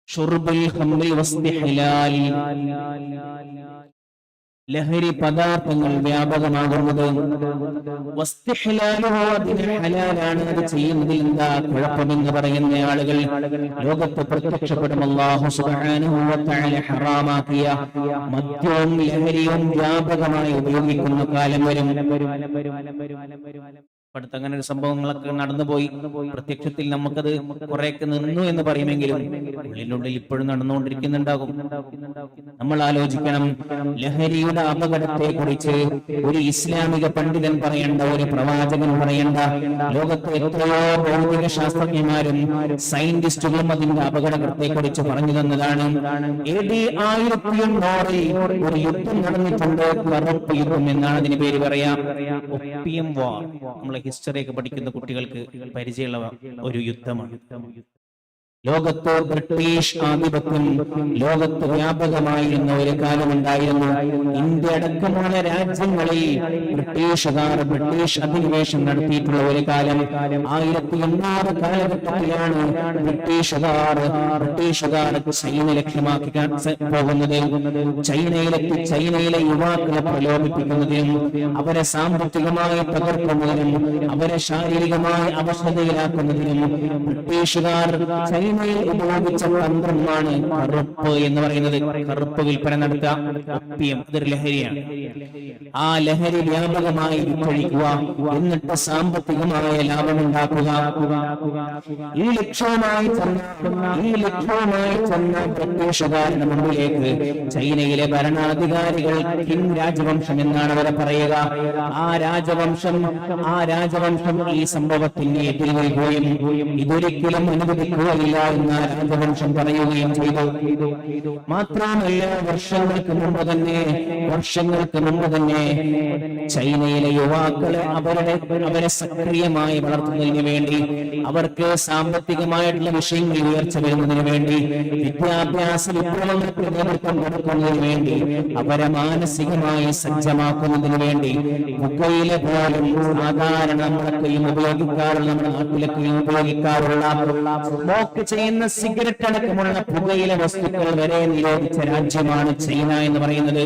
ഷുർബുൽ ഖംറി വസ്തിഹ്ലാൽ, ലഹരി പദാർത്ഥങ്ങൾ വ്യാപകമാകുന്നത്. വസ്തിഹ്ലാലുഹു, അതിന് ഹലാലാണ്, അത് ചെയ്യുന്നതിൽ എന്താ കുഴപ്പമെന്ന് പറയുന്ന ആളുകൾ ലോകത്ത് പ്രത്യക്ഷപ്പെടും. അല്ലാഹു സുബ്ഹാനഹു വ തആല ഹറാമാക്കിയ മദ്യവും ലഹരിയും വ്യാപകമായി ഉപയോഗിക്കുന്ന കാലം വരും. അടുത്ത് അങ്ങനെ ഒരു സംഭവങ്ങളൊക്കെ നടന്നുപോയി. പ്രത്യക്ഷത്തിൽ നമുക്കത് കുറെയൊക്കെ നിന്നു എന്ന് പറയുമെങ്കിലും ഉള്ളിനുള്ളിൽ ഇപ്പോഴും നടന്നുകൊണ്ടിരിക്കുന്നുണ്ടാകും. നമ്മൾ ആലോചിക്കണം, ലഹരിയുടെ അപകടത്തെ കുറിച്ച് ഒരു ഇസ്ലാമിക പണ്ഡിതൻ പറയേണ്ട, ഒരു പ്രവാചകൻ പറയേണ്ട, ലോകത്തെ എത്രയോ ഭൗതിക ശാസ്ത്രജ്ഞന്മാരും സയന്റിസ്റ്റുകളും അതിന്റെ അപകടത്തെ കുറിച്ച് പറഞ്ഞു തന്നതാണ്. AD 1800 ഒരു യുദ്ധം നടന്നിട്ടുണ്ട്, കറുപ്പ് യുദ്ധം എന്നാണ് അതിന് പേര് പറയാം. ഒപ്പിയം വാർ, നമ്മളെ ഹിസ്റ്ററി ഒക്കെ പഠിക്കുന്ന കുട്ടികൾക്ക് പരിചയമുള്ള ഒരു യുദ്ധമാണ്. ലോകത്ത് ബ്രിട്ടീഷ് ആധിപത്യം ലോകത്ത് വ്യാപകമായിരുന്ന ഒരു കാലമുണ്ടായിരുന്നു. ഇന്ത്യ അടക്കമുള്ള രാജ്യങ്ങളിൽ ബ്രിട്ടീഷ് അധിനിവേശം നടത്തിയിട്ടുള്ള ഒരു കാലം. 1800 കാലഘട്ടത്തിലാണ് ബ്രിട്ടീഷുകാർ ചൈന ലക്ഷ്യമാക്കി പോകുന്നത്. ചൈനയിലെ യുവാക്കളെ പ്രലോഭിപ്പിക്കുന്നതിനും അവരെ സാമ്പത്തികമായി തകർക്കുന്നതിനും അവരെ ശാരീരികമായി അവശതയിലാക്കുന്നതിനും ബ്രിട്ടീഷുകാർ ചൈനയിൽ ഉപയോഗിച്ച തന്ത്രമാണ് കറുപ്പ് എന്ന് പറയുന്നത്. കറുപ്പ് വിൽപ്പന നടത്തുക, ഒപ്പിയം, അതൊരു ലഹരിയാണ്. ആ ലഹരി വ്യാപകമായി വിറ്റഴിക്കുക, എന്നിട്ട് സാമ്പത്തികമായ ലാഭമുണ്ടാക്കുക. ഈ ലക്ഷ്യവുമായി ചെന്ന ബ്രിട്ടീഷുകാരുടെ മുമ്പിലേക്ക് ചൈനയിലെ ഭരണാധികാരികൾ കിങ് രാജവംശം എന്നാണ് അവരെ പറയുക. ആ രാജവംശം ഈ സംഭവത്തിന് എതിരെ നൽകുകയും ഇതൊരിക്കലും അനുവദിക്കുകയില്ല എന്ന രാജവംശം പറയുകയും ചെയ്തു. മാത്രമല്ല, വർഷങ്ങൾക്ക് മുമ്പ് തന്നെ ചൈനയിലെ യുവാക്കളെ അവരെ സക്രിയമായി വളർത്തുന്നതിന് വേണ്ടി, അവർക്ക് സാമ്പത്തികമായിട്ടുള്ള വിഷയങ്ങളിൽ ഉയർച്ച വരുന്നതിന് വേണ്ടി, വിദ്യാഭ്യാസ വിപ്ലവങ്ങൾക്ക് നേതൃത്വം കൊടുക്കുന്നതിന് വേണ്ടി, അവരെ മാനസികമായി സജ്ജമാക്കുന്നതിന് വേണ്ടി പുകയില പോലും സാധാരണ നമ്മളൊക്കെയും ഉപയോഗിക്കാറുള്ള, നമ്മുടെ നാട്ടിലൊക്കെയും ഉപയോഗിക്കാറുള്ള സ്മോക്ക് ചെയ്യുന്ന സിഗരറ്റ് അടക്കമുള്ള പുകയില വസ്തുക്കൾ വരെ നിരോധിച്ച രാജ്യമാണ് ചൈന എന്ന് പറയുന്നത്.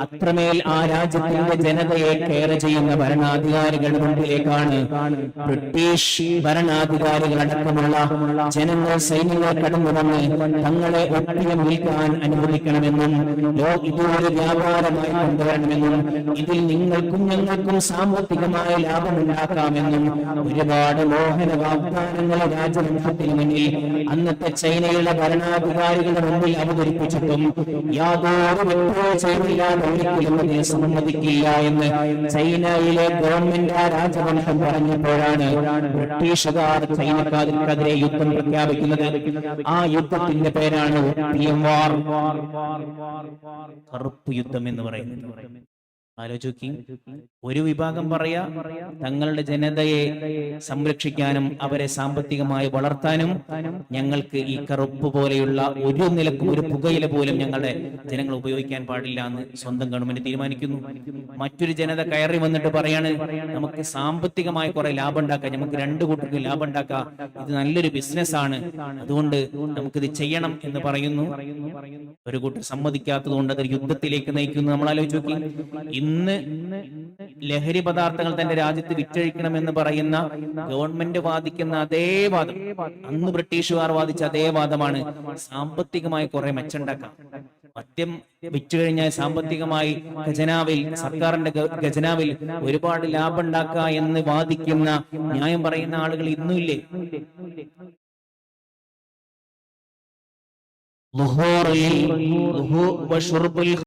അത്രമേൽ ആ രാജ്യത്തിന്റെ ജനതയെ കെയർ ചെയ്യുന്ന ഭരണാധികാരികളുടെ മുമ്പിലേക്കാണ് ബ്രിട്ടീഷ് ഭരണാധികാരികൾ അടക്കമുള്ള ജനങ്ങൾ, സൈന്യങ്ങൾ കടന്നു വന്ന് തങ്ങളെ ഒപ്പിയം വിൽക്കാൻ അനുവദിക്കണമെന്നും ഇതൊരു വ്യാപാരമായി കൊണ്ടുവരണമെന്നും ഇതിൽ നിങ്ങൾക്കും ഞങ്ങൾക്കും സാമ്പത്തികമായ ലാഭമുണ്ടാക്കാമെന്നും ഒരുപാട് മോഹന വാഗ്ദാനങ്ങൾ രാജവംശത്തിന് മുന്നിൽ അന്നത്തെ ചൈനയുടെ ഭരണാധികാരികളുടെ മുമ്പിൽ അവതരിപ്പിച്ചിട്ടും യാതൊരു വിട്ടുവീഴ്ചയുമില്ലാതെ ഒരിക്കലും അതിനെ സമ്മതിക്കില്ല എന്ന് ചൈനയിലെ ഗവൺമെന്റ് ആ രാജവംശം പറഞ്ഞപ്പോഴാണ് ബ്രിട്ടീഷുകാർ ചൈനക്കാർക്കെതിരെ യുദ്ധം പ്രഖ്യാപിക്കുന്നത്. ആ യുദ്ധത്തിന്റെ പേരാണ് ഒപ്പിയം വാർ, കറുപ്പ് യുദ്ധം എന്ന് പറയുന്നത്. ആലോചിക്കും, ഒരു വിഭാഗം പറയാ തങ്ങളുടെ ജനതയെ സംരക്ഷിക്കാനും അവരെ സാമ്പത്തികമായി വളർത്താനും ഞങ്ങൾക്ക് ഈ കറുപ്പ് പോലെയുള്ള ഒരു നിലക്കും ഒരു പുകയില പോലും ഞങ്ങളുടെ ജനങ്ങൾ ഉപയോഗിക്കാൻ പാടില്ല എന്ന് സ്വന്തം ഗവൺമെന്റ് തീരുമാനിക്കുന്നു. മറ്റൊരു ജനത കയറി വന്നിട്ട് പറയാണ്, നമുക്ക് സാമ്പത്തികമായി കുറെ ലാഭം ഉണ്ടാക്കാം, നമുക്ക് രണ്ടു കൂട്ടർക്ക് ലാഭം ഉണ്ടാക്കാം, ഇത് നല്ലൊരു ബിസിനസ് ആണ്, അതുകൊണ്ട് നമുക്കിത് ചെയ്യണം എന്ന് പറയുന്നു. ഒരു കൂട്ടർ സമ്മതിക്കാത്തത് കൊണ്ട് അതൊരു യുദ്ധത്തിലേക്ക് നയിക്കുന്നു. നമ്മൾ ആലോചിച്ച് നോക്കി, ഇന്ന് ലഹരി പദാർത്ഥങ്ങൾ തന്റെ രാജ്യത്ത് വിറ്റഴിക്കണമെന്ന് പറയുന്ന ഗവൺമെന്റ് വാദിക്കുന്ന അതേ വാദം, അന്ന് ബ്രിട്ടീഷുകാർ വാദിച്ച അതേ വാദമാണ്. സാമ്പത്തികമായി കുറെ മെച്ചുണ്ടാക്കാം, മദ്യം വിറ്റു കഴിഞ്ഞാൽ സാമ്പത്തികമായി ഖജനാവിൽ, സർക്കാരിന്റെ ഖജനാവിൽ ഒരുപാട് ലാഭം ഉണ്ടാക്കുക എന്ന് വാദിക്കുന്ന, ന്യായം പറയുന്ന ആളുകൾ ഇന്നുമില്ലേ?